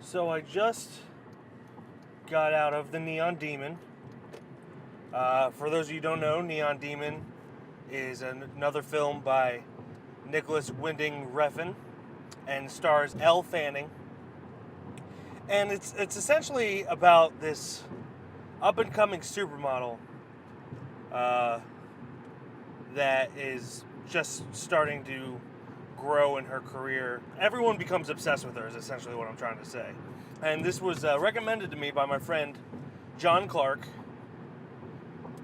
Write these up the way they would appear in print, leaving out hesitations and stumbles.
So I just got out of The Neon Demon. For those of you who don't know, Neon Demon is another film by Nicolas Wending Refn and stars Elle Fanning. And it's essentially about this up-and-coming supermodel that is just starting to grow in her career. Everyone becomes obsessed with her is essentially what I'm trying to say. And this was recommended to me by my friend John Clark.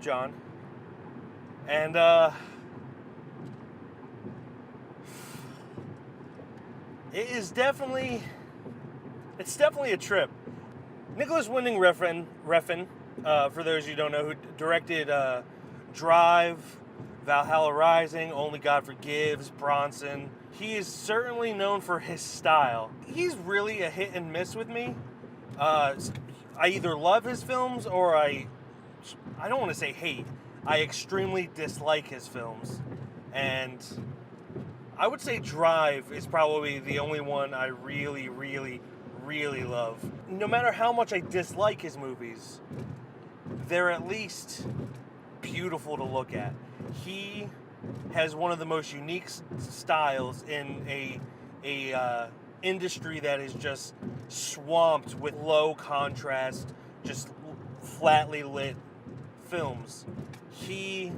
John. And it's definitely a trip. Nicolas Wending Refn, for those of you who don't know, who directed Drive, Valhalla Rising, Only God Forgives, Bronson. He is certainly known for his style. He's really a hit and miss with me. I either love his films or I don't want to say hate. I extremely dislike his films. And I would say Drive is probably the only one I really, really, really love. No matter how much I dislike his movies, they're at least beautiful to look at. He has one of the most unique styles in a industry that is just swamped with low contrast, just flatly lit films. He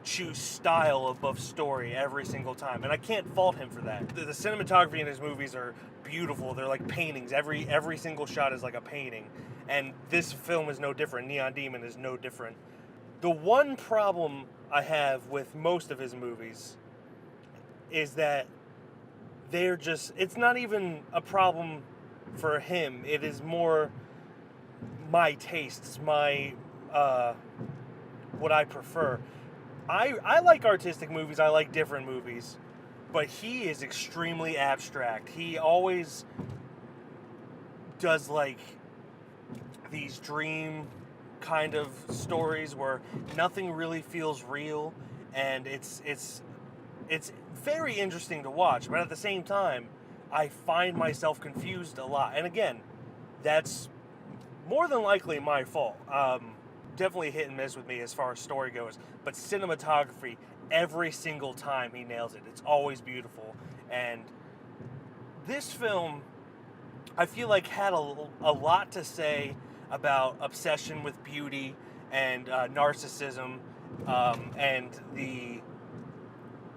choose style above story every single time, and I can't fault him for that. The cinematography in his movies are beautiful. They're like paintings. Every single shot is like a painting, and this film is no different. Neon Demon is no different. The one problem I have with most of his movies is that it's not even a problem for him. It is more my tastes, my what I prefer. I like artistic movies. I like different movies, but he is extremely abstract. He always does like these dream kind of stories where nothing really feels real, and it's very interesting to watch, but at the same time I find myself confused a lot. And again, that's more than likely my fault. Definitely hit and miss with me as far as story goes, but cinematography, every single time he nails it. It's always beautiful. And this film, I feel like, had a lot to say about obsession with beauty and narcissism, and the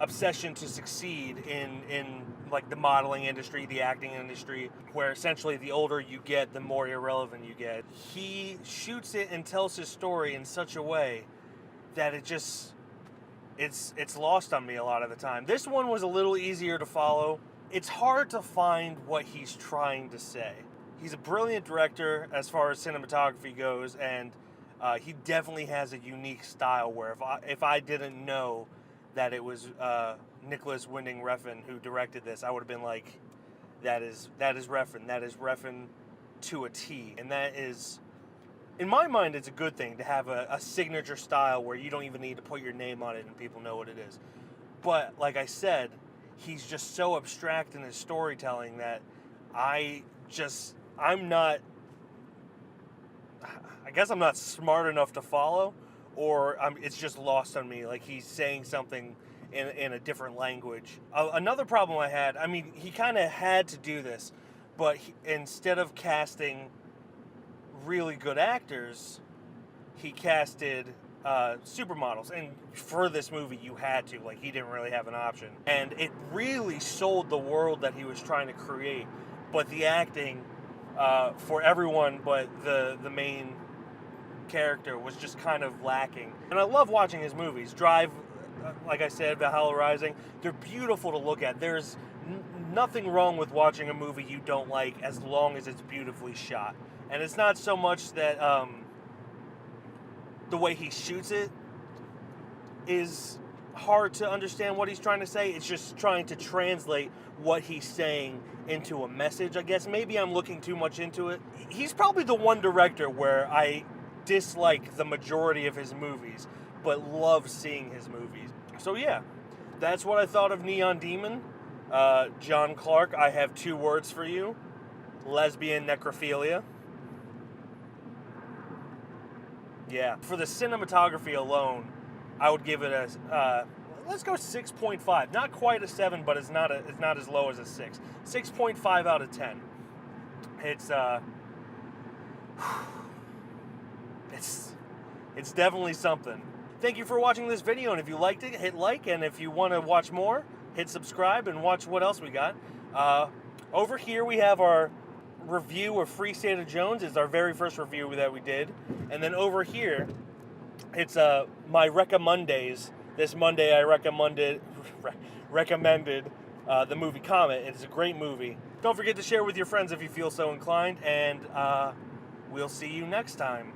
obsession to succeed in like the modeling industry, the acting industry, where essentially the older you get, the more irrelevant you get. He shoots it and tells his story in such a way that it's lost on me a lot of the time. This one was a little easier to follow. It's hard to find what he's trying to say. He's a brilliant director as far as cinematography goes, and he definitely has a unique style where if I didn't know that it was Nicolas Wending Refn who directed this, I would have been like, that is Refn. That is Refn to a T. And that is, in my mind, it's a good thing to have a signature style where you don't even need to put your name on it and people know what it is. But like I said, he's just so abstract in his storytelling that I guess I'm not smart enough to follow, or it's just lost on me. Like he's saying something in a different language. Another problem I had, I mean, he kind of had to do this, but instead of casting really good actors, he casted supermodels. And for this movie, you had to. Like, he didn't really have an option. And it really sold the world that he was trying to create. But the acting for everyone but the main character was just kind of lacking. And I love watching his movies. Drive, like I said, Valhalla Rising, they're beautiful to look at. There's nothing wrong with watching a movie you don't like as long as it's beautifully shot. And it's not so much that the way he shoots it is hard to understand what he's trying to say. It's just trying to translate what he's saying into a message, I guess. Maybe I'm looking too much into it. He's probably the one director where I dislike the majority of his movies, but love seeing his movies. So yeah, that's what I thought of Neon Demon. John Clark, I have 2 words for you. lesbian necrophilia. Yeah, for the cinematography alone, I would give it a let's go 6.5. Not quite a 7, but it's not as low as a 6. 6.5 out of 10. It's definitely something. Thank you for watching this video, and if you liked it, hit like, and if you want to watch more, hit subscribe and watch what else we got. Over here we have our review of Free State of Jones. It's our very first review that we did. And then over here, it's my recommendays. This Monday I recommended the movie Comet. It's a great movie. Don't forget to share with your friends if you feel so inclined, and we'll see you next time.